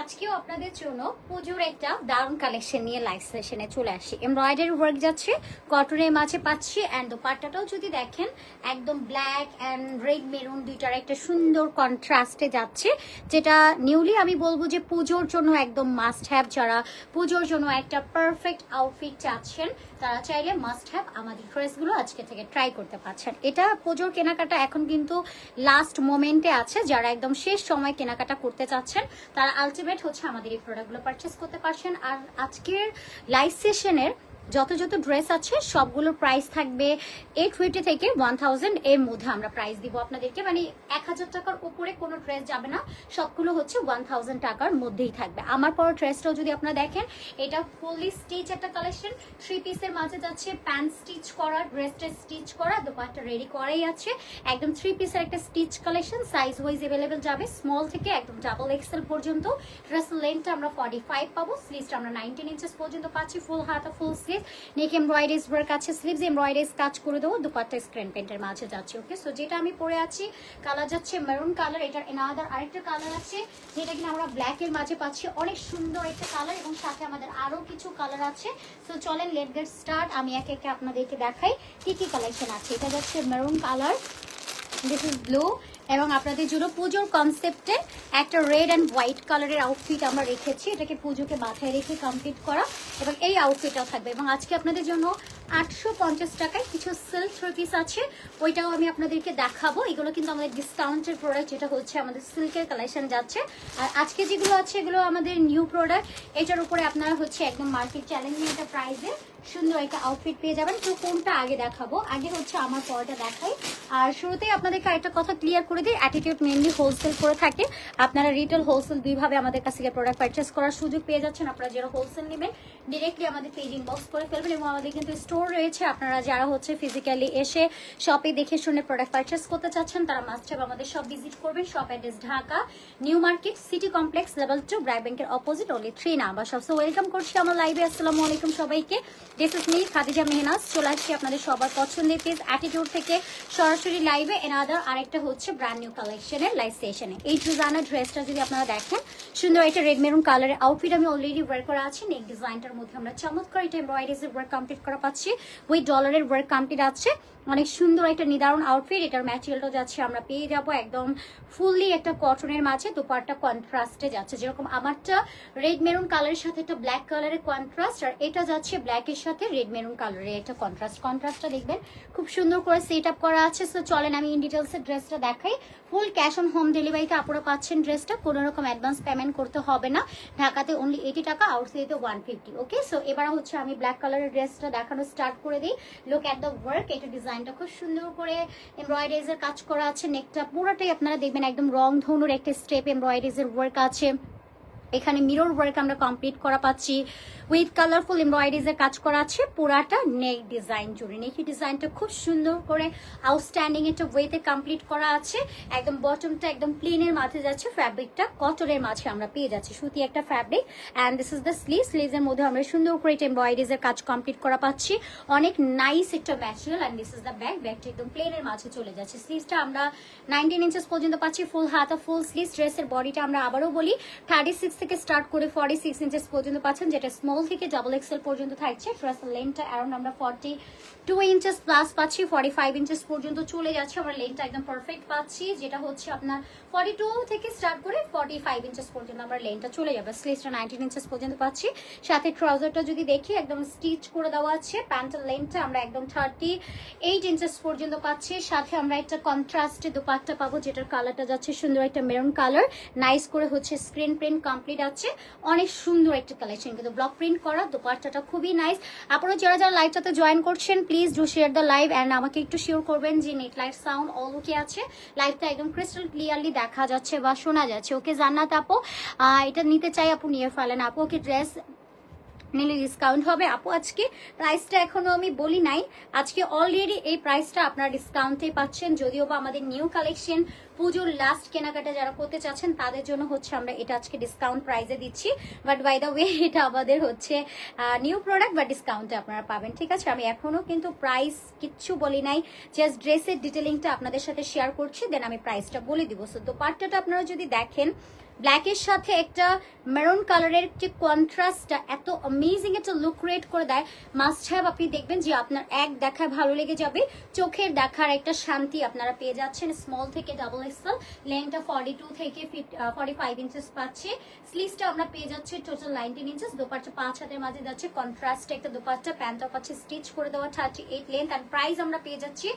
আজকেও আপনাদের জন্য পুজোর একটা দারুণ কালেকশন নিয়ে লাইভ সেশনে চলে আসি। এমব্রয়ডারি ওয়ার্ক যাচ্ছে, কটনের মাঝে পাচ্ছি, অ্যান্ড দোপাট্টাটাও যদি দেখেন একদম ব্ল্যাক অ্যান্ড রেড মেরুন দুইটার একটা সুন্দর কন্ট্রাস্টে যাচ্ছে, যেটা নিউলি আমি বলবো যে পুজোর জন্য একদম মাস্ট হ্যাভ। যারা পুজোর জন্য একটা পারফেক্ট আউটফিট চাচ্ছেন তারা চাইলে মাস্ট হ্যাভ আমাদের ড্রেসগুলো আজকে থেকে ট্রাই করতে পারছেন। এটা পুজোর কেনাকাটা এখন কিন্তু লাস্ট মোমেন্টে আছে, যারা একদম শেষ সময় কেনাকাটা করতে চাচ্ছেন তারা আলটিমেট হচ্ছে আমাদের এই প্রোডাক্টগুলো পারচেস করতে পারছেন। আর আজকের লাইভ সেশনের যত ড্রেস আছে সবগুলোর প্রাইস থাকবে 850 থেকে 1000 এর মধ্যে আমরা প্রাইস দিব আপনাদেরকে, মানে 1000 টাকার উপরে কোনো ড্রেস যাবে না, সবগুলো হচ্ছে 1000 টাকার মধ্যেই থাকবে। আমার পর ড্রেসটাও যদি আপনারা দেখেন, এটা ফুললি স্টিচ একটা কালেকশন, 3 পিসের মাঝে যাচ্ছে, প্যান্ট স্টিচ করা, ড্রেসটা স্টিচ করা, দোপাট্টা রেডি করাই আছে, একদম 3 পিসের একটা stitch collection. Size wise available যাবে স্মল থেকে একদম ডাবল এক্সেল পর্যন্ত। ড্রেসের লেন্থটা আমরা 45 পাবো, স্লিভসটা আমরা 19 ইঞ্চেস পর্যন্ত পাচ্ছি, ফুল হাতা ফুল স্লিভ, নেক এমব্রয়ডারিজ ওয়ার্ক আছে, স্লিভস এমব্রয়ডারিজ কাজ করে দেবো, দুপাট্টা স্ক্রিন প্রিন্টের মাঝে যাচ্ছে। ওকে, সো যেটা আমি পরে আছি কালার যাচ্ছে মেরুন কালার, এটার এনাদার আরেকটা কালার আছে যেটা কিনা আমরা ব্ল্যাক এর মাঝে পাচ্ছি, অনেক সুন্দর একটা কালার, এবং সাথে আমাদের আরো কিছু কালার আছে। সো চলেন লেট গেট স্টার্ট, আমি একে একে আপনাদেরকে দেখাই কি কি কালেকশন আছে। এটা যাচ্ছে maroon colour, this is blue, এবং আপনাদের জন্য পুজোর কনসেপ্টে একটা রেড অ্যান্ড হোয়াইট কালারের আউটফিট আমরা রেখেছি, এটাকে পুজোকে মাথায় রেখে কমপ্লিট করা, এবং এই আউটফিটটাও থাকবে। এবং আজকে আপনাদের জন্য 850 টাকায় কিছু সিল্ক 3 পিস আছে, ওইটাও আমি আপনাদেরকে দেখাবো। এগুলো কিন্তু আমাদের ডিসকাউন্টের প্রোডাক্ট, যেটা হচ্ছে আমাদের সিল্কের কালেকশন যাচ্ছে। আর আজকে যেগুলো আছে এগুলো আমাদের নিউ প্রোডাক্ট, এটার উপরে আপনারা হচ্ছে একদম মার্কেট চ্যালেঞ্জিং একটা প্রাইসে সুন্দর একটা আউটফিট পেয়ে যাবেন। তো কোনটা আগে দেখাবো? আগে হচ্ছে আমার পরটা দেখাই। আর শুরুতেই আপনাদেরকে একটা কথা ক্লিয়ার করে দিই, অ্যাটিটিউড মেনলি হোলসেল করে থাকে, আপনারা রিটেল হোলসেল দুইভাবে আমাদের কাছ থেকে প্রোডাক্ট পারচেস করার সুযোগ পেয়ে যাচ্ছেন। আপনারা যারা হোলসেল নেবেন ডিরেক্টলি আমাদের পেজ ইনবক্স করে ফেলবেন, এবং আমাদের কিন্তু স্টোর রয়েছে, আপনারা যারা হচ্ছে ফিজিক্যালি এসে শপে দেখে শুনে প্রোডাক্ট পারচেস করতে চাচ্ছেন তারা মাস্ট হ্যাভ আমাদের শপ ভিজিট করবেন। Shop address Dhaka New Market City Complex level 2 BRAC ব্যাংকের opposite, only 3 number shop. So welcome করছি আমার লাইভে। আসসালামু আলাইকুম সবাইকে, this is me Khadija Mehnaz, চলে আসছি আপনাদের সবার পছন্দের পেজ অ্যাটিটিউড থেকে সরাসরি লাইভে এনাদার আরেকটা হচ্ছে ব্র্যান্ড নিউ কালেকশনের লাইভ সেশনে। এই ডিজাইনার ড্রেসটা যদি আপনারা দেখেন, সুন্দর একটা রেড মেরুন কালারের আউটফিট আমি অলরেডি ওয়্যার করা আছে। নেক ডিজাইনটার মধ্যে আমরা চমৎকার এটা এমব্রয়ডারিজের ওয়ার্ক কমপ্লিট করা পাচ্ছি, উইথ ডলারের ওয়ার্ক কমপ্লিট আছে, অনেক সুন্দর একটা নিদারুণ আউটফিট। এটার ম্যাটেরিয়ালটা যাচ্ছে আমরা পেয়ে যাবো একদম ফুললি একটা কটনের মাঝে, দোপাট্টা কন্ট্রাস্টে যাচ্ছে, যেরকম আমারটা রেড মেরুন কালারের সাথে একটা ব্ল্যাক কালারের কন্ট্রাস্ট, আর এটা যাচ্ছে ব্ল্যাকের সাথে রেড মেরুন কালারের একটা কন্ট্রাস্টটা দেখবেন খুব সুন্দর করে সেট আপ করা আছে। সো চলেন আমি ইন ডিটেলসের ড্রেসটা দেখাই। ফুল ক্যাশ অন হোম ডেলিভারিতে আপনারা পাচ্ছেন ড্রেসটা, কোনো রকম অ্যাডভান্স পেমেন্ট করতে হবে না। ঢাকাতে অনলি 80 টাকা, আউটসাইডে 150। ওকে, সো এবার হচ্ছে আমি ব্ল্যাক কালারের ড্রেসটা দেখানো স্টার্ট করে দিই। লুক অ্যাট দ্য ওয়ার্ক, এটা ডিজাইনটা খুব সুন্দর করে এমব্রয়ডারিজের কাজ করা আছে, নেকটা পুরোটাই আপনারা দেখবেন একদম রং ধনুর একটা স্টেপ এমব্রয়ডারিজের ওয়ার্ক আছে, এখানে মিরর ওয়ার্ক আমরা কমপ্লিট করা পাচ্ছি, উইথ কালারফুল এমব্রয়ডারিজের কাজ করা আছে পুরাটা নেক ডিজাইন জুড়ে। নেক ডিজাইনটা খুব সুন্দর করে আউটস্ট্যান্ডিং একটা ওয়েতে কমপ্লিট করা আছে, একদম বটমটা একদম প্লেনের মাঝে যাচ্ছে, ফ্যাব্রিকটা কটনের মাঝে আমরা পেয়ে যাচ্ছি, সুতি একটা fabric. And this is the স্লিভসের মধ্যে আমরা সুন্দর করে এটা এমব্রয়ডারিজের কাজ কমপ্লিট করা পাচ্ছি, অনেক নাইস একটা material. And this is the ব্যাকটা একদম প্লেনের মাঝে চলে যাচ্ছে। স্লিভসটা আমরা 19 ইঞ্চেস পর্যন্ত পাচ্ছি, ফুল হাতা ফুল স্লিভস। ড্রেসের বডিটা আমরা আবারও বলি 36 থেকে স্টার্ট করে 46 ইঞ্চেস পর্যন্ত পাচ্ছেন, যেটা স্মল থেকে ডাবল এক্সেল পর্যন্ত থাকছে। ড্রেসের লেন্থটা অ্যারাউন্ড আমরা 42 ইঞ্চেস প্লাস পাচ্ছি, 45 ইঞ্চেস পর্যন্ত চলে যাচ্ছে, আমরা লেন্থটা একদম পারফেক্ট পাচ্ছি, যেটা হচ্ছে আপনার 42 থেকে স্টার্ট করে 45 ইঞ্চেস পর্যন্ত আমরা লেন্থটা চলে যাবে। স্লিভসটা 19 ইঞ্চেস পর্যন্ত পাচ্ছি, সাথে ট্রাউজারটা যদি দেখি একদম স্টিচ করে দেওয়া আছে। প্যান্টের লেন্থটা আমরা একদম 38 ইঞ্চেস পর্যন্ত পাচ্ছি, সাথে আমরা একটা কন্ট্রাস্টে দোপাট্টা পাবো, যেটার কালারটা যাচ্ছে সুন্দর একটা মেরুন কালার, নাইস করে হচ্ছে স্ক্রিন প্রিন্ট কমপ্লিট আছে, অনেক সুন্দর একটা কালেকশন, কিন্তু ব্লক প্রিন্ট করা, দোপাট্টাটা খুবই নাইস। আপনারা যারা লাইভটাতে জয়েন করছেন please do share the live, and আমাকে একটু শিওর করবেন যে নেট লাইট সাউন্ড অল ওকে আছে, লাইভটা একদম ক্রিস্টাল ক্লিয়ারলি দেখা যাচ্ছে বা শোনা যাচ্ছে। ওকে জান্নাত আপু, এটা নিতে চাই আপু নিয়ে ফেলেন আপু। ওকে, ড্রেস নিলে ডিসকাউন্ট হবে আপু। আজকে প্রাইসটা এখনো আমি বলি নাই, আজকে অলরেডি এই প্রাইসটা আপনারা ডিসকাউন্টে পাচ্ছেন, যদিও বা আমাদের নিউ কালেকশন পুজোর লাস্ট কেনাকাটা যারা করতে চাচ্ছেন তাদের জন্য হচ্ছে আমরা এটা আজকে ডিসকাউন্ট প্রাইসে দিচ্ছি। বাট বাই দ্য ওয়ে এটা আমাদের হচ্ছে নিউ প্রোডাক্ট বা ডিসকাউন্টে আপনারা পাবেন, ঠিক আছে? আমি এখনো কিন্তু প্রাইস কিচ্ছু বলি নাই, জাস্ট ড্রেসের ডিটেলিংটা আপনাদের সাথে শেয়ার করছি, দেন আমি প্রাইসটা বলে দিব। সো দোপাট্টাটা আপনারা যদি দেখেন ব্ল্যাকের সাথে একটা মেরুন কালারের যে কন্ট্রাস্টটা এত অ্যামেজিং একটা লুক ক্রিয়েট করে দেয়, মাস্ট হ্যাভ। আপনি দেখবেন যে আপনার এক দেখায় ভালো লেগে যাবে, চোখের দেখার একটা শান্তি আপনারা পেয়ে যাচ্ছেন। স্মল থেকে ডাবল এক্সেল, লেন্থটা 42 থেকে 45 ইঞ্চেস পাচ্ছে, স্লিভসটা আমরা পেয়ে যাচ্ছি টোটাল 19 ইঞ্চেস, দোপাট্টা 5 হাতের মাঝে যাচ্ছে, কন্ট্রাস্ট একটা দোপাট্টা, প্যান্টটা পাচ্ছে স্টিচ করে দেওয়া 38 লেন্থ, আর প্রাইস আমরা পেয়ে যাচ্ছি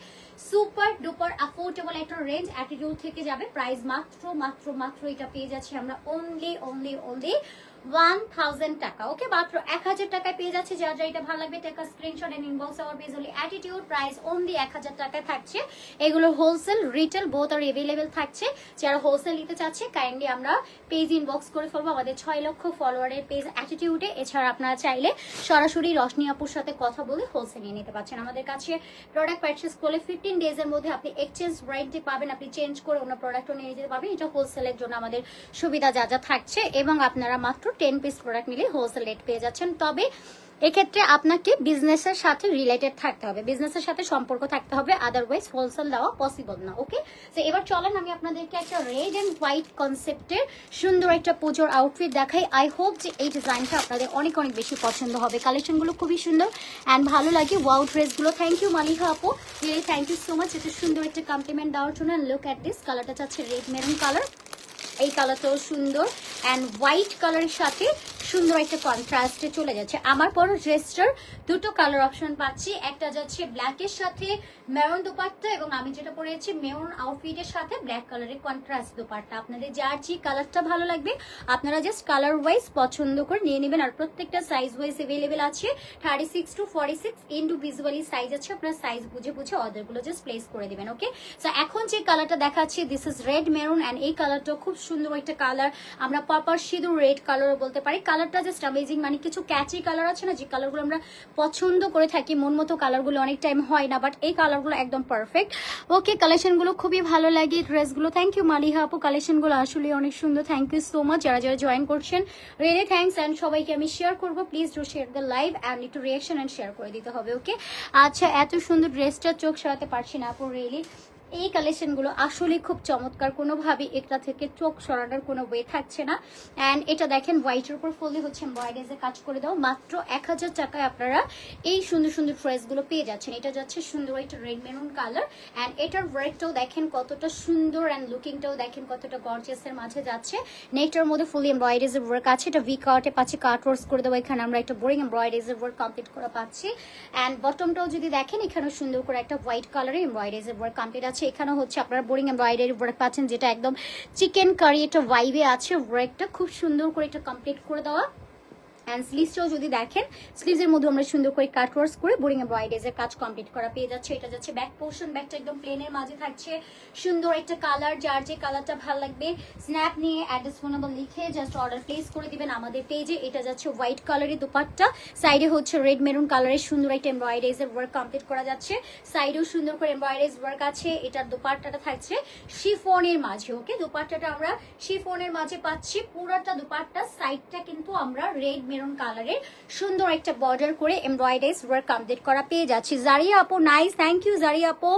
সুপার ডুপার অ্যাফোর্ডেবল একটা রেঞ্জ, অ্যাটিটিউড থেকে যাবে প্রাইস মাত্র মাত্র মাত্র এটা পেয়ে যাচ্ছি আমরা অনলি 1000 টাকা। ওকে, মাত্র 1000 টাকায় পেয়ে যাচ্ছে। যার যা এটা ভালো লাগবে take a screenshot and inbox our page only attitude, price only 1000 টাকায় থাকছে। এগুলো wholesale retail both are available থাকছে। যারা হোলসেল নিতে চাচ্ছে কাইন্ডলি আমরা পেজ ইনবক্স করে ফেলবো আমাদের 6 লক্ষ ফলোয়ারের পেজ অ্যাটিটিউডে। এছাড়া আপনারা চাইলে সরাসরি রশনি আপুর সাথে কথা বলে হোলসেল নিয়ে নিতে পারছেন। আমাদের কাছে প্রোডাক্ট পারচেজ করলে 15 ডেজ এর মধ্যে আপনি এক্সচেঞ্জ ওয়ারেন্টি পাবেন, আপনি চেঞ্জ করে অন্য প্রোডাক্টও নিয়ে যেতে পারবেন। এটা হোলসেলের জন্য আমাদের সুবিধা যা যা থাকছে, এবং আপনারা মাত্র 10 পিস প্রোডাক্ট নিলে হোলসেল রেট পেয়ে যাচ্ছেন। তবে এক্ষেত্রে আপনাকে বিজনেসের সাথে রিলেটেড থাকতে হবে, বিজনেসের সাথে সম্পর্ক থাকতে হবে, আদারওয়াইজ হোলসেল দেওয়া পসিবল না। ওকে, তো এবার চলেন আমি আপনাদেরকে একটা রেড এন্ড হোয়াইট কনসেপ্টের সুন্দর একটা পুজোর আউটফিট দেখাই। আই হোপ যে এই ডিজাইনটা আপনাদের অনেক অনেক বেশি পছন্দ হবে। কালেকশনগুলো খুবই সুন্দর অ্যান্ড ভালো লাগে। ওয়াও ড্রেসগুলো, থ্যাংক ইউ মালিহা আপু, really thank you so much এত সুন্দর একটা কমপ্লিমেন্ট দেওয়ার জন্য। লুক অ্যাট দিস, কালারটা চাচ্ছে রেড মেরুন কালার, এই কালারটাও সুন্দর অ্যান্ড হোয়াইট কালারের সাথে সুন্দর একটা কন্ট্রাস্টে চলে যাচ্ছে। আমার পর ড্রেসটার দুটো কালার অপশন পাচ্ছি, একটা যাচ্ছে ব্ল্যাকের সাথে মেরুন দোপাট্টা, এবং আমি যেটা পরেছি মেরুন আউটফিটের সাথে ব্ল্যাক কালারের কন্ট্রাস্ট দোপাট্টা। আপনাদের যার যে কালারটা ভালো লাগবে আপনারা জাস্ট কালার ওয়াইজ পছন্দ করে নিয়ে নেবেন। আর প্রত্যেকটা সাইজ ওয়াইজ अवेलेबल আছে, 36 to 46 ইন্ডিভিজুয়ালি সাইজ আছে, আপনারা সাইজ বুঝে বুঝে অর্ডারগুলো জাস্ট প্লেস করে দিবেন। ওকে, সো এখন যে কালারটা দেখাচ্ছি this is red maroon, and এই কালারটা খুব সুন্দর একটা কালার, আমরা প্রপার সিঁদুর রেড কালারও বলতে পারি। কালারটা জাস্ট অ্যামেজিং, মানে কিছু ক্যাচি কালার আছে না যে কালারগুলো আমরা পছন্দ করে থাকি, মন মতো কালারগুলো অনেক টাইম হয় না, বাট এই কালারগুলো একদম পারফেক্ট। ওকে, কালেকশনগুলো খুবই ভালো লাগে, ড্রেসগুলো থ্যাংক ইউ মালিহা আপু, কালেকশনগুলো আসলে অনেক সুন্দর, থ্যাংক ইউ সো মাচ যারা যারা জয়েন করছেন, রিয়েলি থ্যাংকস। অ্যান্ড সবাইকে আমি শেয়ার করবো, please do share the live and একটু রিয়াকশন অ্যান্ড শেয়ার করে দিতে হবে। ওকে, আচ্ছা, এত সুন্দর ড্রেসটা চোখ সরাতে পারছি না আপু, রিয়েলি এই কালেকশনগুলো আসলে খুব চমৎকার, কোনোভাবে এটা থেকে চোখ সরানোর কোনো ওয়ে থাকছে না। অ্যান্ড এটা দেখেন হোয়াইটের উপর ফুললি হচ্ছে এমব্রয়ডারিজে কাজ করে দাও, মাত্র 1000 টাকায় আপনারা এই সুন্দর সুন্দর ড্রেসগুলো পেয়ে যাচ্ছেন। এটা যাচ্ছে সুন্দর একটা রেড মেরুন কালার, অ্যান্ড এটার ওয়ার্কটাও দেখেন কতটা সুন্দর, অ্যান্ড লুকিংটাও দেখেন কতটা গর্জিয়াসের মাঝে যাচ্ছে। নেকটার মধ্যে ফুলি এমব্রয়ডারিজের ওয়ার্ক আছে, এটা ভি কাটে পাচ্ছি, কাট ওয়ার্কস করে দেবো, এখানে আমরা একটা বোরিং এমব্রয়ডারিজের ওয়ার্ক কমপ্লিট করা পাচ্ছি। অ্যান্ড বটমটাও যদি দেখেন এখানে সুন্দর করে একটা হোয়াইট কালারের এমব্রয়ডারিজের ওয়ার্ক কমপ্লিট আছে। এখানে হচ্ছে আপনারা বোরিং এমব্রয়ডারি ওয়ার্ক পাচ্ছেন, যেটা একদম চিকেন কারি একটা ভাইবে আছে, ওয়ার্কটা খুব সুন্দর করে এটা কমপ্লিট করে দেওয়া। অ্যান্ড স্লিভসটাও যদি দেখেন স্লিভসের মধ্যে আমরা সুন্দর করে কাটওয়ার্কস করে বোরিং এমব্রয়ডারিজের কাজ কমপ্লিট করা পেয়ে যাচ্ছে। এটা যাচ্ছে ব্যাক পোর্শন, ব্যাকটা একদম প্লেনের মাঝে থাকছে, সুন্দর একটা কালার, যার যে কালারটা ভালো লাগবে স্ন্যাপ নিয়ে অ্যাড্রেস ফোন নাম্বার লিখে জাস্ট অর্ডার প্লেস করে দিবেন আমাদের পেজে। এটা যাচ্ছে হোয়াইট কালারের দোপাট্টা, সাইডে হচ্ছে রেড মেরুন কালারের সুন্দর একটা এমব্রয়ডারিজের ওয়ার্ক কমপ্লিট করা যাচ্ছে, সাইডেও সুন্দর করে এমব্রয়ডারিজ ওয়ার্ক আছে। এটার দোপাট্টাটা থাকছে শিফনের মাঝে। ওকে, দোপাট্টাটা আমরা শিফনের মাঝে পাচ্ছি, পুরোটা দোপাট্টা সাইডটা কিন্তু আমরা রেড মেরুন কালারের সুন্দর একটা বর্ডার করে এমব্রয়ডারিজ ওয়ার্ক কমপ্লিট করা পেয়ে যাচ্ছি। জারিয়া আপু, নাইস, থ্যাংক ইউ জারিয়া আপু।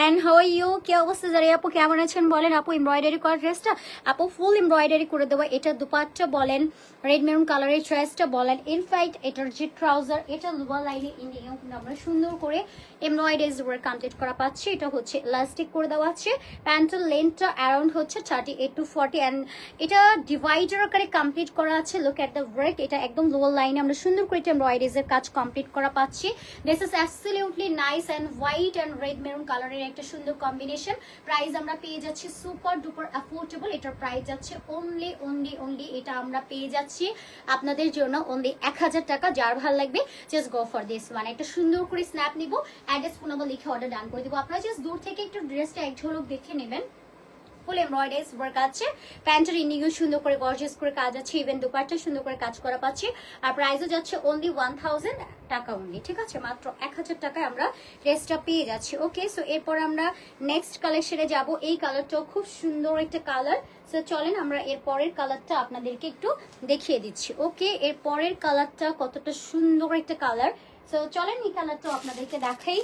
এন্ড হাউ আর ইউ, কি অবস্থা জারিয়া আপু, কেমন আছেন বলেন? আপু এমব্রয়ডারি করা ড্রেসটা আপু ফুল এমব্রয়ডারি করে দেবো। এটা দুপাট্টা বলেন, রেড মেরুন কালারের ড্রেসটা বলেন, ইনফ্যাক্ট এটার যে ট্রাউজার, এটা লোয়ার লাইনে ইন্ডিয়াও কিন্তু আমরা সুন্দর করে এমব্রয়ডারিজ ওয়ার্ক কমপ্লিট করা পাচ্ছি। এটা হচ্ছে ইলাস্টিক করে দেওয়া আছে, প্যান্টের লেন্থটা অ্যারাউন্ড হচ্ছে 38 to 40, অ্যান্ড এটা ডিভাইডার আকারে কমপ্লিট করা আছে। লুক এট দ্য ওয়ার্ক, এটা একদম লোয়ার লাইনে আমরা সুন্দর করে এমব্রয়ডারিজের কাজ কমপ্লিট করা পাচ্ছি। This is absolutely nice, and white and red maroon কালারের একটা সুন্দর কম্বিনেশন। প্রাইস আমরা পেয়ে যাচ্ছি সুপার ডুপার অ্যাফোর্ডেবল, এটার প্রাইস যাচ্ছে অনলি এটা আমরা পেয়ে যাচ্ছি আপনাদের জন্য অনলি 1000 টাকা। যার ভালো লাগবে just go for this one. একটা সুন্দর করে স্ন্যাপ নিব, অ্যাড্রেস ফোন নাম্বার লিখে অর্ডার ডান করে দিব। আপনারা জাস্ট দূর থেকে একটু ড্রেসটা এক ঝলক দেখে নেবেন, ফুল এমব্রয়ডারি ওয়ার্ক আছে। প্যান্টের ইন্ডিগো সুন্দর করে গর্জিয়াস করে কাজ আছে, ইভেন দুপাট্টা সুন্দর করে কাজ করা পাচ্ছি। আর প্রাইসও যাচ্ছে অনলি 1000 টাকা অনলি, ঠিক আছে, মাত্র 1000 টাকায় আমরা ড্রেসটা পেয়ে যাচ্ছি। ওকে, সো এরপর আমরা নেক্সট কালেকশনে যাব। এই কালারটাও খুব সুন্দর একটা কালার। সো চলেন আমরা এর পরের কালারটা আপনাদেরকে একটু দেখিয়ে দিচ্ছি। ওকে, এর পরের কালারটা কতটা সুন্দর একটা কালার। সো চলেন এই কালারটাও আপনাদেরকে দেখাই।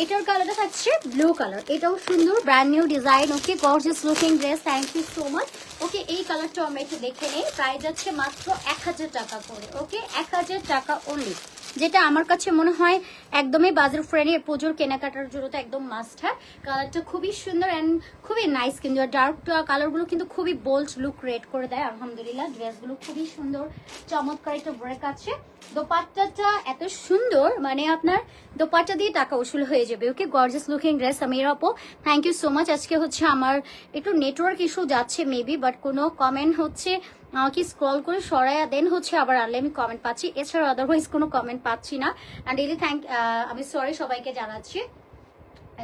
এটার কালারটা থাকছে ব্লু কালার, এটাও সুন্দর, brand new design. Okay, gorgeous looking dress, thank you so much. Okay, এই কালারটাও আমরা একটু দেখে নেই। প্রাইস যাচ্ছে মাত্র 1000 টাকা করে। ওকে, 1000 টাকা অনলি, যেটা আমার কাছে মনে হয় একদমই বাজার ফ্রেন্ডলি, পুজোর কেনাকাটার জন্য তো একদম মাস্ট হ্যাভ। কালারটা খুবই সুন্দর অ্যান্ড খুবই নাইস, কিন্তু ডার্ক কালারগুলো কিন্তু খুবই বোল্ড লুক ক্রিয়েট করে দেয়। আলহামদুলিল্লাহ, ড্রেসগুলো খুবই সুন্দর, চমৎকার একটা ব্রেক আছে। দোপাট্টাটা এত সুন্দর, মানে আপনার দোপাট্টা দিয়ে টাকা উসুল হয়ে যাবে। ওকে, গর্জিয়াস লুকিং ড্রেস। আমির আপু, থ্যাংক ইউ সো মাচ। আজকে হচ্ছে আমার একটু নেটওয়ার্ক ইস্যু যাচ্ছে মেবি, বাট কোনো কমেন্ট হচ্ছে আমাকে স্ক্রল করে সরাইয়া দেন হচ্ছে আবার আনলে আমি কমেন্ট পাচ্ছি, এছাড়া আদারওয়াইজ কোনো কমেন্ট পাচ্ছি না। অ্যান্ড রিয়েলি আমি সরি সবাইকে জানাচ্ছি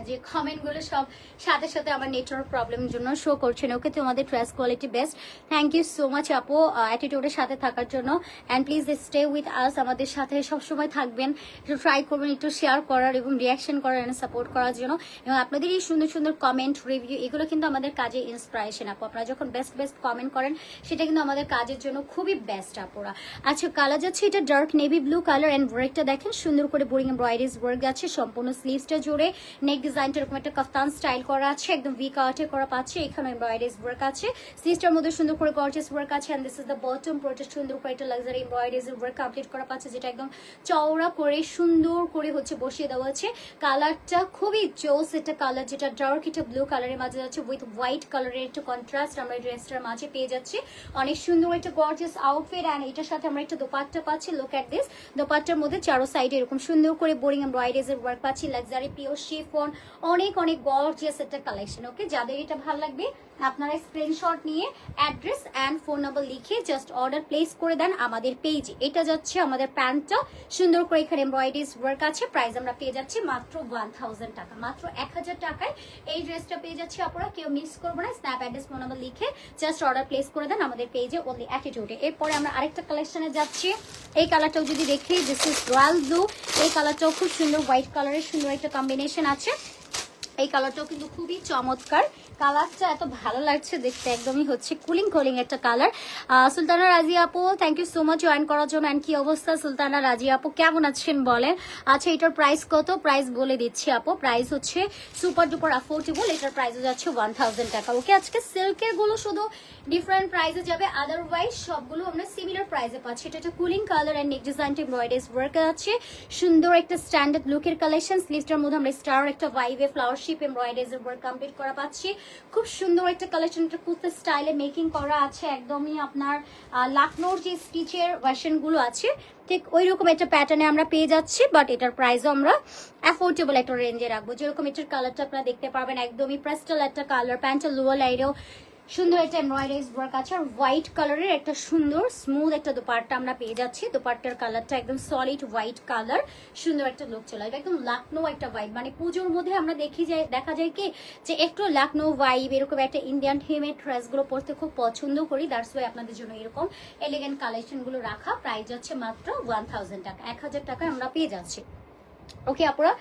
যে কমেন্টগুলো সব সাথে সাথে আমার নেটওয়ার্ক প্রবলেমের জন্য শো করছে না। ওকে, তোমাদের dress quality best, thank you so much আপু অ্যাটিটিউডের সাথে থাকার জন্য। And please stay with us, আমাদের সাথে সবসময় থাকবেন, একটু ট্রাই করবেন একটু শেয়ার করার এবং রিয়াকশন করার এবং সাপোর্ট করার জন্য। এবং আপনাদের এই সুন্দর সুন্দর কমেন্ট রিভিউ এগুলো কিন্তু আমাদের কাজে ইন্সপিরেশন আপু। আপনারা যখন বেস্ট বেস্ট কমেন্ট করেন সেটা কিন্তু আমাদের কাজের জন্য খুবই বেস্ট আপুরা। আচ্ছা, কালার যাচ্ছে এটা dark navy blue colour. And ওয়ার্কটা দেখেন সুন্দর করে বোরিং এমব্রয়ডারিজ ওয়ার্ক আছে সম্পূর্ণ স্লিভসটা জুড়ে। নেক ডিজাইনটা এরকম একটা কাফতান স্টাইল করা আছে, একদম ভি কাটে করা পাচ্ছে। এখানে এমব্রয়ডারিজ ওয়ার্ক আছে, স্লিভসটার মধ্যে সুন্দর করে গর্জিয়াস ওয়ার্ক আছে। And this is the bottom, পুরোটা সুন্দর করে একটা লাক্সারি এমব্রয়ডারিজ ওয়ার্ক কমপ্লিট করা পাচ্ছে, যেটা একদম চওড়া করে সুন্দর করে হচ্ছে বসিয়ে দেওয়া আছে। কালারটা খুবই জোস একটা কালার, যেটা ডার্ক এটা ব্লু কালারের মাঝে যাচ্ছে উইথ হোয়াইট কালারের একটা কন্ট্রাস্ট আমরা ড্রেসটার মাঝে পেয়ে যাচ্ছি। অনেক সুন্দর একটা গর্জিয়াস আউটফিট। এন্ড এটার সাথে আমরা একটা দোপাট্টা পাচ্ছি। লুক এট দিস, দোপাট্টার মধ্যে চারো সাইডে এরকম সুন্দর করে বোরিং এমব্রয়ডারিজ ওয়ার্ক পাচ্ছি, লাক্সারি পিওর শিফন, অনেক অনেক গর্জিয়াস একটা কালেকশন। ওকে, যাদের এটা ভালো লাগবে আপনারা স্ক্রিনশট নিয়ে অ্যাড্রেস এন্ড ফোন নাম্বার লিখে জাস্ট অর্ডার প্লেস করে দেন আমাদের পেজে। এটা যাচ্ছে আমাদের প্যান্টটা, সুন্দর করে এখানে এমব্রয়ডারিজ ওয়ার্ক আছে। প্রাইস আমরা পেয়ে যাচ্ছি মাত্র 1000 টাকা, মাত্র 1000 টাকায় এই ড্রেসটা পেয়ে যাচ্ছি। আপনারা কেউ মিস করবো না, স্ন্যাপ অ্যাড্রেস ফোন নাম্বার লিখে জাস্ট অর্ডার প্লেস করে দেন আমাদের পেজে ওনলি অ্যাটিটিউডে। এরপরে আমরা আরেকটা কালেকশনে যাচ্ছি। এই কালারটাও যদি দেখি, দিস ইজ রয়্যাল ব্লু। এই কালারটাও খুব সুন্দর, হোয়াইট কালারের সুন্দর একটা কম্বিনেশন আছে। এই কালারটাও কিন্তু খুবই চমৎকার, কালারটা এত ভালো লাগছে দেখতে, একদমই হচ্ছে কুলিং কুলিং একটা কালার। সুলতানা রাজিয়া আপু, thank you so much join করার জন্য। অ্যান্ড কি অবস্থা সুলতানা রাজিয়া আপু, কেমন আছেন বলেন? আচ্ছা, এটার প্রাইস কত? প্রাইস বলে দিচ্ছি আপু, প্রাইস হচ্ছে সুপার ডুপার অ্যাফোর্ডেবল। এটার প্রাইস যাচ্ছে 1000 টাকা। ওকে, আজকে সিল্কের গুলো শুধু ডিফারেন্ট প্রাইসে যাবে, আদারওয়াইজ সবগুলো আমরা সিমিলার প্রাইসে পাচ্ছি। এটা একটা কুলিং কালার অ্যান্ড নেক ডিজাইনটা এমব্রয়ডারিজ ওয়ার্ক আছে, সুন্দর একটা স্ট্যান্ডার্ড লুকের কালেকশন। স্লিভসটার মধ্যে আমরা স্টার একটা ভাইভে flower shape embroideries work complete করা পাচ্ছি। খুব সুন্দর একটা কালেকশন, এটা কুর্তা স্টাইলে মেকিং করা আছে, একদমই আপনার লাকনোর যে স্টিচের ভার্সন গুলো আছে ঠিক ওই রকম একটা প্যাটার্নে আমরা পেয়ে যাচ্ছি। বাট এটার প্রাইসও আমরা অ্যাফোর্ডেবল একটা রেঞ্জে রাখবো। যেরকম এটার কালারটা আপনারা দেখতে পারবেন, একদমই প্যাস্টেল একটা কালার। প্যান্টের লোয়ার লাইনেও সুন্দর একটা এমব্রয়ডারিজ ওয়ার্ক আছে, আর হোয়াইট কালারের একটা সুন্দর স্মুথ একটা দোপাট্টা আমরা পেয়ে যাচ্ছি। দোপাট্টার কালারটা একদম সলিড হোয়াইট কালার, সুন্দর একটা লুক চলে আসবে, একদম লাকনো একটা ভাইব। মানে পুজোর মধ্যে আমরা দেখা যায় কি যে একটু লাকনো ভাইব, এরকম একটা ইন্ডিয়ান থিমের ড্রেসগুলো পরতে খুব পছন্দ করি। দ্যাটস ওয়াই আপনাদের জন্য এরকম এলিগেন্ট কালেকশনগুলো রাখা। প্রাইস যাচ্ছে মাত্র 1000 টাকা, 1000 টাকায় আমরা পেয়ে যাচ্ছি। ওকে আপুরা,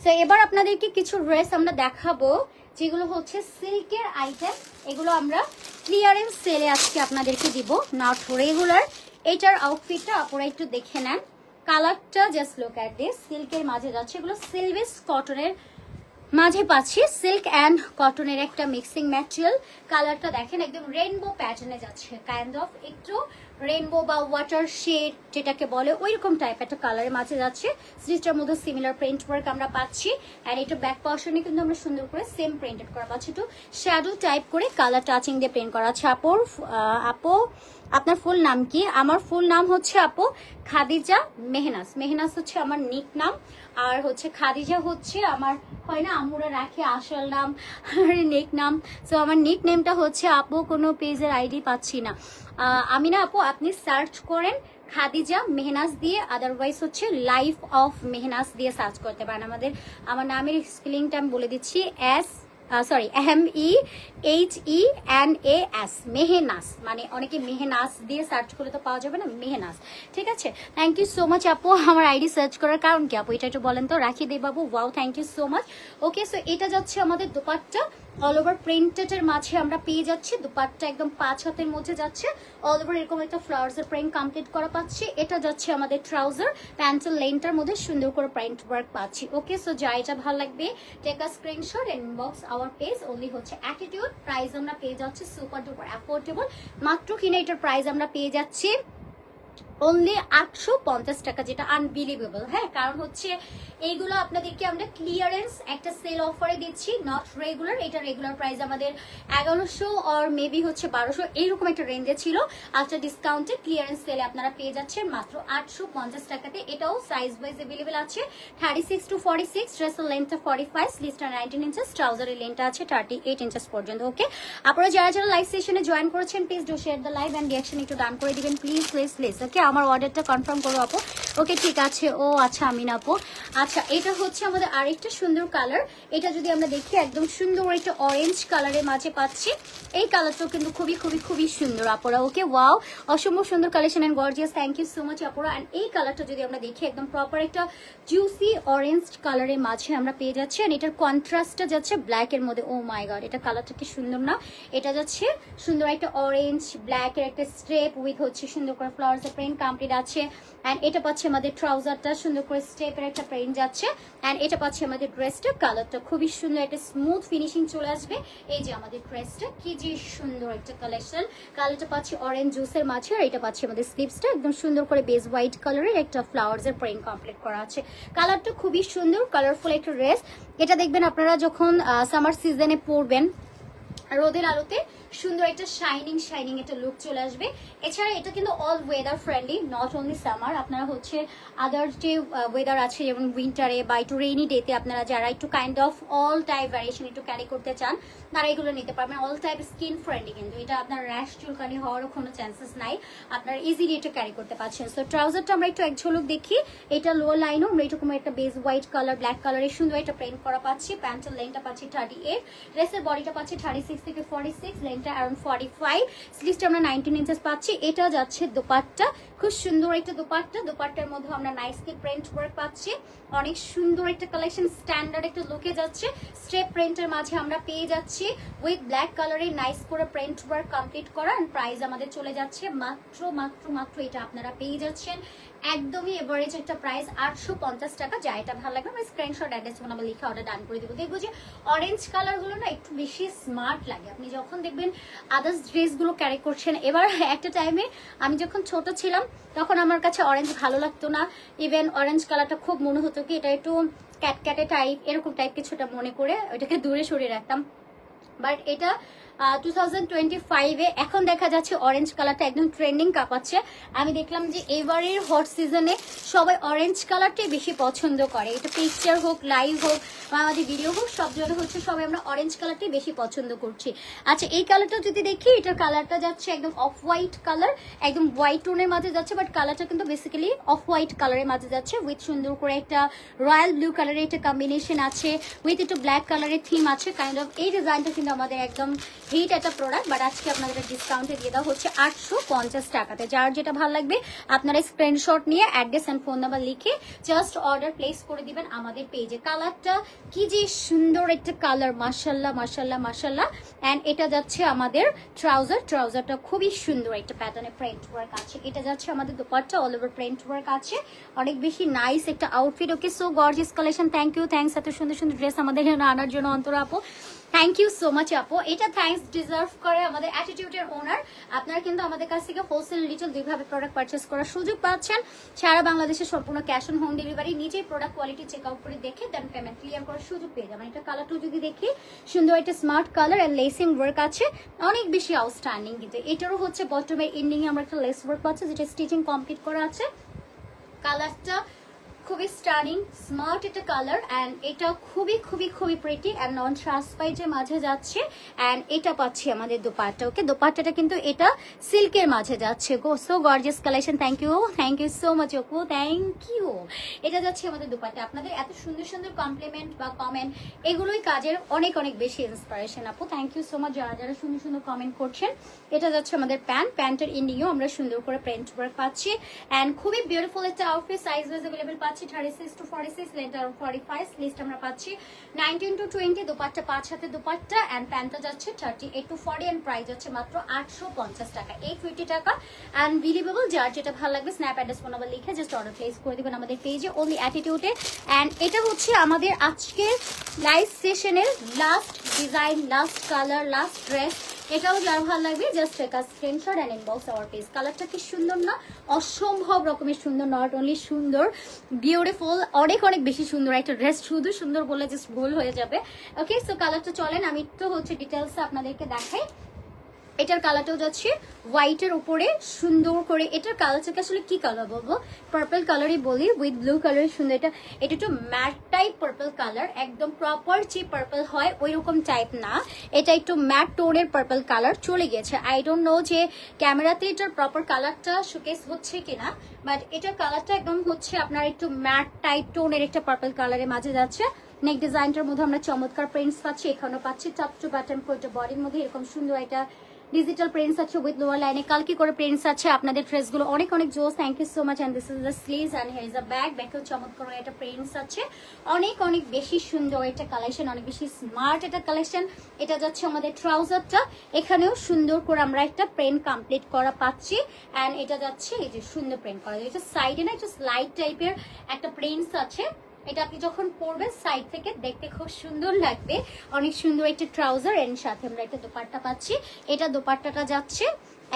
তো এবার আপনাদেরকে কিছু ড্রেস আমরা দেখাবো যেগুলো হচ্ছে সিল্কের আইটেম। এগুলো আমরা ক্লিয়ারেন্স সেলে আজকে আপনাদেরকে দিব, নট রেগুলার। এটার আউটফিটটা আপনারা একটু দেখে নেন, কালারটা জাস্ট লুক এট দিস। সিল্কের মাঝে যাচ্ছে, এগুলো সিলভেস কটনের মাঝে পাচ্ছি, সিল্ক অ্যান্ড কটনের একটা মিক্সিং ম্যাটেরিয়াল। কালারটা দেখেন একদম রেইনবো প্যাটার্নে যাচ্ছে, কাইন্ড অফ একটু রেইনবো বা ওয়াটার শেড যেটাকে বলে ওইরকম টাইপ একটা কালারের মাঝে যাচ্ছে। স্লিভসটার মধ্যে সিমিলার প্রিন্ট ওয়ার্ক আমরা পাচ্ছি। অ্যান্ড এটা ব্যাক পর্শনে কিন্তু আমরা সুন্দর করে সেম প্রিন্টেড করা পাচ্ছি, একটু শ্যাডো টাইপ করে কালার টাচিং দিয়ে প্রিন্ট করা আছে। আপু আপনার ফুল নাম কি? আমার ফুল নাম হচ্ছে আপু খাদিজা মেহনাজ। মেহনাজ হচ্ছে আমার নিক নাম, আর হচ্ছে খাদিজা হচ্ছে আমার হয় না আমরা রাখি আসল নাম আর নিক নাম। সো আমার নিক নেমটা হচ্ছে আপু কোনো পেজের আইডি পাচ্ছি না আমি না আপু, আপনি সার্চ করেন খাদিজা মেহনাজ দিয়ে, আদারওয়াইজ হচ্ছে লাইফ অফ মেহনাজ দিয়ে সার্চ করতে পারেন। আমার নামের স্পেলিংটা আমি বলে দিচ্ছি, সরি MEHENAS, মেহেনাস, মানে অনেকে মেহেনাস দিয়ে সার্চ করলে তো পাওয়া যাবে না, মেহেনাস। ঠিক আছে, থ্যাংক ইউ সো মাচ আপু। আমার আইডি সার্চ করার কারণ কি আপু, এটা একটু বলেন তো। রাখি দে বাবু, wow, thank you so much. Okay, so এটা যাচ্ছে আমাদের দোপাট্টা, অল ওভার প্রিন্টেডের মাঝে আমরা পেয়ে যাচ্ছি। দোপাট্টা একদম 5 হাতের মধ্যে যাচ্ছে, অল ওভার এরকম একটা ফ্লাওয়ার্সের প্রিন্ট কমপ্লিট করা পাচ্ছি। এটা যাচ্ছে আমাদের ট্রাউজার, প্যান্টের লেনটার মধ্যে সুন্দর করে প্রিন্ট ওয়ার্ক পাচ্ছি। ওকে, সো যা এটা ভালো লাগবে take a screenshot and inbox our page. Only হচ্ছে অ্যাটিটিউড। প্রাইস আমরা পেয়ে যাচ্ছি সুপার ডুপার অ্যাফোর্ডেবল। মাত্র কিনে এটার প্রাইস আমরা পেয়ে যাচ্ছি অনলি 850 টাকা, যেটা আনবিলিভেবল। হ্যাঁ, কারণ হচ্ছে এইগুলো আপনাদেরকে আমরা ক্লিয়ারেন্স একটা সেল অফারে দিচ্ছি, নট রেগুলার। এটা রেগুলার প্রাইস আমাদের 1100 অর মেবি হচ্ছে 1200 এইরকম একটা রেঞ্জে ছিল। আফটার ডিসকাউন্টে ক্লিয়ারেন্স সেলে আপনারা পেয়ে যাচ্ছেন মাত্র 850 টাকাতে। এটাও সাইজ ওয়াইজ অ্যাভেলেবেল আছে 36 to 46, ড্রেসের লেন্থটা 45, স্লিভসটা 19 ইঞ্চেস, ট্রাউজারের লেন্থটা আছে 38 ইঞ্চেস পর্যন্ত। ওকে, আপনারা যারা যারা লাইভ সেশনে জয়েন করেছেন please do share the live and reaction একটু ডান করে দিবেন প্লিজ প্লিজ প্লিজ। ওকে, আমার অর্ডারটা কনফার্ম করো আপু। ওকে, ঠিক আছে। ও আচ্ছা, আমিন আপু। আচ্ছা, এটা হচ্ছে আমাদের আরেকটা সুন্দর কালার। এটা যদি আমরা দেখি একদম সুন্দর একটা অরেঞ্জ কালারের মাঝে পাচ্ছি। এই কালারটাও কিন্তু খুবই খুবই খুবই সুন্দর আপুরা। ওকে, ওয়াও, অসম্ভব সুন্দর collection and gorgeous, thank you so much আপুরা। এন্ড এই কালারটা যদি আমরা দেখি একদম প্রপার একটা জুসি অরেঞ্জ কালারের মাঝে আমরা পেয়ে যাচ্ছি। এন্ড এটার কন্ট্রাস্টটা যাচ্ছে ব্ল্যাক এর মধ্যে। ও মাই গড, এটা কালারটা কি সুন্দর না। এটা যাচ্ছে সুন্দর একটা অরেঞ্জ ব্ল্যাক এর একটা স্ট্রেপ উইথ হচ্ছে সুন্দর করে ফ্লাওয়ার্স এর প্রিন্ট কমপ্লিট আছে। এন্ড এটা পাচ্ছে আমাদের ট্রাউজারটা সুন্দর করে স্টেপের একটা প্রিন্ট যাচ্ছে। এন্ড এটা পাচ্ছে আমাদের ড্রেসটা, কালারটা খুবই সুন্দর, একটা স্মুথ ফিনিশিং চলে আসবে। এই যে আমাদের ড্রেসটা, কি যে সুন্দর একটা কালেকশন। কালারটা পাচ্ছি অরেঞ্জ জুসের মাঝে, আর এটা পাচ্ছি আমাদের স্লিভসটা একদম সুন্দর করে বেজ হোয়াইট কালারের একটা ফ্লাওয়ার্স এর প্রিন্ট কমপ্লিট করা আছে। কালারটা খুবই সুন্দর, কালারফুল একটা ড্রেস। এটা দেখবেন আপনারা যখন সামার সিজনে পরবেন, রোদের আলোতে সুন্দর একটা শাইনিং একটা লুক চলে আসবে। এছাড়া এটা কিন্তু all weather friendly, not only summer. আপনারা হচ্ছে আদার যে ওয়েদার আছে যেমন উইন্টারে বা একটু রেইনি ডেতে আপনারা যারা একটু kind of all type variation একটু ক্যারি করতে চান তারা এগুলো নিতে পারবেন। অল টাইপ স্কিন ফ্রেন্ডলি, কিন্তু এটা আপনার র্যাশ চুলকানি হওয়ারও কোনো চান্সেস নাই, আপনারা ইজিলি এটা ক্যারি করতে পারছেন। সো ট্রাউজারটা আমরা একটু এক ঝলক দেখি। এটা লোয়ার লাইনও আমরা এরকম একটা বেজ হোয়াইট কালার ব্ল্যাক কালারের সুন্দর একটা প্রিন্ট করা পাচ্ছি। প্যান্টের লেন্থটা পাচ্ছি 38, ড্রেসের বডিটা পাচ্ছি 36 থেকে 46, লেন্থটা অ্যারাউন্ড 45, স্লিভসটা আমরা 19 ইঞ্চেস পাচ্ছি। এটা যাচ্ছে দোপাট্টা, খুব সুন্দর একটা দোপাট্টা। দোপাট্টার মধ্যে আমরা নাইসলি প্রিন্ট ওয়ার্ক পাচ্ছি, অনেক সুন্দর একটা কালেকশন, স্ট্যান্ডার্ড একটা লুকে যাচ্ছে। স্ট্রেপ প্রিন্টের মাঝে আমরা পেয়ে যাচ্ছি উইথ ব্ল্যাক কালারের নাইস করে প্রিন্ট ওয়ার্ক কমপ্লিট করা। এন্ড প্রাইস আমাদের চলে যাচ্ছে মাত্র মাত্র মাত্র এটা আপনারা পেয়ে যাচ্ছেন একদমই এভারেজ একটা প্রাইস 850 টাকা। যা এটা ভালো লাগবে আমরা স্ক্রিনশট অ্যাড্রেস আমরা লিখে অর্ডার ডান করে দেবো। দেখবো যে অরেঞ্জ কালারগুলো না একটু বেশি স্মার্ট লাগে আপনি যখন দেখবেন আদার্স ড্রেসগুলো ক্যারি করছেন। এবার একটা টাইমে আমি যখন ছোট ছিলাম তখন আমার কাছে অরেঞ্জ ভালো লাগতো না, ইভেন অরেঞ্জ কালারটা খুব মনে হতো কি এটা একটু ক্যাটক্যাটে টাইপ এরকম টাইপ কিছুটা মনে করে ওইটাকে দূরে সরিয়ে রাখতাম। বাট এটা 2025-এ এখন দেখা যাচ্ছে অরেঞ্জ কালারটা একদম ট্রেন্ডিং কাঁপাচ্ছে। আমি দেখলাম যে এবারের হট সিজনে সবাই অরেঞ্জ কালারটাই বেশি পছন্দ করে। এটা পিকচার হোক, লাইভ হোক বা আমাদের ভিডিও হোক, সব জন্য হচ্ছে সবাই আমরা অরেঞ্জ কালারটাই বেশি পছন্দ করছি। আচ্ছা, এই কালারটা যদি দেখি, এটার কালারটা যাচ্ছে একদম অফ হোয়াইট কালার, একদম হোয়াইট টোনের মাঝে যাচ্ছে, বাট কালারটা কিন্তু বেসিক্যালি অফ হোয়াইট কালারের মাঝে যাচ্ছে উইথ সুন্দর করে একটা রয়্যাল ব্লু কালারের একটা কম্বিনেশন আছে, উইথ একটু ব্ল্যাক কালারের থিম আছে কাইন্ড অফ। এই ডিজাইনটা কিন্তু আমাদের একদম হিট একটা প্রোডাক্ট, বাট আজকে আপনাদের ডিসকাউন্টে দিয়ে দেওয়া হচ্ছে 850 টাকাতে। যার যেটা ভালো লাগবে আপনারা স্ক্রিনশট নিয়ে অ্যাড্রেস এন্ড ফোন নাম্বার লিখে জাস্ট অর্ডার প্লেস করে দিবেন আমাদের পেজে। কালারটা কি যে সুন্দর একটা কালার, মাশাল্লাহ মাশাল্লাহ মাশাল্লাহ। এন্ড এটা যাচ্ছে আমাদের ট্রাউজার, ট্রাউজারটা খুবই সুন্দর একটা প্যাটার্নে প্রিন্ট ওয়ার্ক আছে। এটা যাচ্ছে আমাদের dupatta, all over print work আছে, অনেক বেশি নাইস একটা outfit. Okay, so gorgeous collection, thank you, thanks এত সুন্দর সুন্দর ড্রেস আমাদের এখানে আনার জন্য অন্তরা আপু, থ্যাংক ইউ সো মাচ আপু। এটা থ্যাংকস ডিজার্ভ করে আমাদের অ্যাটিটিউডের ওনার। আপনারা কিন্তু আমাদের কাছ থেকে হোলসেল রিটেল দুইভাবে প্রোডাক্ট পারচেস করার সুযোগ পাচ্ছেন। সারা বাংলাদেশে সম্পূর্ণ ক্যাশ অন হোম ডেলিভারি, নিজেই প্রোডাক্ট কোয়ালিটি চেক আউট করে দেখে দেন পেমেন্ট ক্লিয়ার করার সুযোগ পেয়ে যাবেন। এটা কালারটাও যদি দেখি সুন্দর একটা smart colour and lacing work আছে, অনেক বেশি আউটস্ট্যান্ডিং। কিন্তু এটারও হচ্ছে বটমের এন্ডিং এ আমরা একটা লেস ওয়ার্ক পাচ্ছি যেটা স্টিচিং কমপ্লিট করা আছে। কালারটা খুবই স্টানিং স্মার্ট একটা কালার অ্যান্ড এটা খুবই খুবই খুবই প্রিটি অ্যান্ড নন ট্রান্সপারেন্টের মাঝে যাচ্ছে অ্যান্ড এটা পাচ্ছি আমাদের দোপাট্টা। ওকে, দোপাট্টাটা কিন্তু এটা সিল্কের মাঝে যাচ্ছে। Go so gorgeous collection. Thank you so much আপু, থ্যাংক ইউ। এটা যাচ্ছে আমাদের দোপাট্টা। আপনাদের এত সুন্দর সুন্দর কমপ্লিমেন্ট বা কমেন্ট এগুলোই কাজের অনেক অনেক বেশি ইন্সপিরেশন আপু। থ্যাংক ইউ সো মাচ যারা যারা সুন্দর সুন্দর কমেন্ট করছেন। এটা যাচ্ছে আমাদের প্যান্টের ইন্ডিও আমরা সুন্দর করে প্রিন্ট ওয়ার্ক পাচ্ছি অ্যান্ড খুবই বিউটিফুল একটা আউটফিট। সাইজ ওয়াইজ अवेलेबल পাচ্ছি 36 to 46, লেন্থ আরাউন্ড 45, লিস্ট আমরা পাচ্ছি 19 to 20। দোপাট্টা 5 হাতে দোপাট্টা এন্ড প্যান্টটা যাচ্ছে 38 to 40 এন্ড প্রাইস যাচ্ছে মাত্র 850 টাকা, 850 টাকা এন্ড বিলিভেবল। যার যেটা ভালো লাগবে স্ন্যাপ অ্যাড্রেস ফোন নাম্বার লিখে জাস্ট অর্ডার প্লেস করে দিবেন আমাদের পেজে অনলি অ্যাটিটিউডে। এন্ড এটা হচ্ছে আমাদের আজকের লাইভ সেশনের last design, last colour, last dress. এটাও যার ভালো লাগবে just take a screenshot and inbox our page. কালারটা কি সুন্দর না? অসম্ভব রকমের সুন্দর, নট অনলি সুন্দর, বিউটিফুল, অনেক অনেক বেশি সুন্দর একটা ড্রেস। শুধু সুন্দর বলে জাস্ট ভুল হয়ে যাবে। ওকে, সো কালারটা চলেন আমি একটু হচ্ছে ডিটেলস আপনাদেরকে দেখাই। এটার কালারটাও যাচ্ছে হোয়াইটের উপরে সুন্দর করে। এটার কালারটাকে আসলে কি কালার বলবো, পার্পল কালারই বলি উইথ ব্লু কালারের সুন্দর। এটা একটু ম্যাট টাইপ পার্পল কালার, একদম প্রপার যে পার্পল হয় ওই রকম টাইপ না, এটা একটু ম্যাট টোনের পার্পল কালার চলে গেছে। আই ডোন্ট নো যে ক্যামেরাতে এটার প্রপার কালারটা শোকেস হচ্ছে কিনা, বাট এটার কালারটা একদম হচ্ছে আপনার একটু ম্যাট টাইপ টোনের একটা পার্পল কালারের মাঝে যাচ্ছে। নেক ডিজাইনটার মধ্যে আমরা চমৎকার প্রিন্টস পাচ্ছি, এখানেও পাচ্ছি টপ টু বাটন করে বডির মধ্যে এরকম সুন্দর একটা ডিজিটাল প্রিন্টস আছে উইথ লোয়ার লাইনে কালকি করে প্রিন্টস আছে। আপনাদের ড্রেসগুলো অনেক অনেক জোস। Thank you so much. And this is the sleeves and here is a back. ব্যাকেও চমৎকার একটা প্রিন্টস আছে, অনেক অনেক বেশি সুন্দর একটা কালেকশন, অনেক বেশি স্মার্ট একটা কালেকশন। এটা যাচ্ছে আমাদের ট্রাউজারটা, এখানেও সুন্দর করে আমরা একটা প্রিন্ট কমপ্লিট করা পাচ্ছি এন্ড এটা যাচ্ছে এই যে সুন্দর প্রিন্ট করা। এটা সাইডে না একটা স্লাইড টাইপের একটা প্রিন্টস আছে, এটা আপনি যখন পরবেন সাইড থেকে দেখতে খুব সুন্দর লাগবে। অনেক সুন্দর একটা ট্রাউজার এর সাথে আমরা একটা দোপাট্টা পাচ্ছি। এটা দোপাট্টাটা যাচ্ছে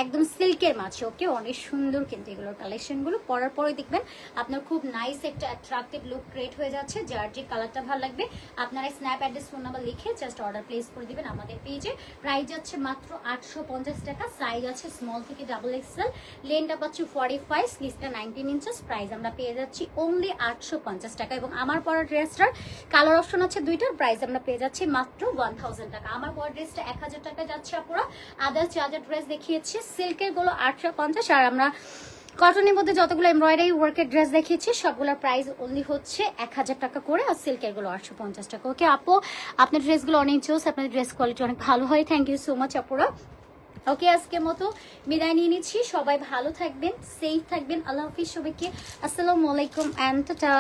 একদম সিল্কের মাঝে। ওকে, অনেক সুন্দর কিন্তু এগুলোর কালেকশনগুলো পরার পরে দেখবেন আপনার খুব নাইস একটা অ্যাট্রাকটিভ লুক ক্রিয়েট হয়ে যাচ্ছে। যার যে কালারটা ভালো লাগবে আপনারা স্ন্যাপ অ্যাড্রেস ফোন নাম্বার লিখে জাস্ট অর্ডার প্লেস করে দিবেন আমাদের পেজে। প্রাইস যাচ্ছে মাত্র 850 টাকা। সাইজ আছে স্মল থেকে ডাবল এক্সেল, লেনটা পাচ্ছি 45, স্লিভসটা 19 ইঞ্চেস। প্রাইস আমরা পেয়ে যাচ্ছি অনলি 850 টাকা এবং আমার পরা ড্রেসটার কালার অপশন আছে দুইটার। প্রাইস আমরা পেয়ে যাচ্ছি মাত্র 1000 টাকা। আমার পরা ড্রেসটা 1000 টাকা যাচ্ছে আপুরা। আদার চার্জার ড্রেস দেখিয়েছি সিল্কের গুলো 850 আর আমরা কটনের মধ্যে যতগুলো এমব্রয়ডারি ওয়ার্কের ড্রেস দেখিয়েছি সবগুলোর প্রাইস অনলি হচ্ছে 1000 টাকা করে আর সিল্কের গুলো 850 টাকা। ওকে আপু, আপনার ড্রেসগুলো অনেক জোস, আপনাদের ড্রেস কোয়ালিটি অনেক ভালো হয়। থ্যাংক ইউ সো মাচ আপুরা। ওকে, আজকের মতো বিদায় নিয়ে নিচ্ছি। সবাই ভালো থাকবেন, সেফ থাকবেন। আল্লাহ হাফিজ সবাইকে। আসসালামু আলাইকুম এন্ড টাটা।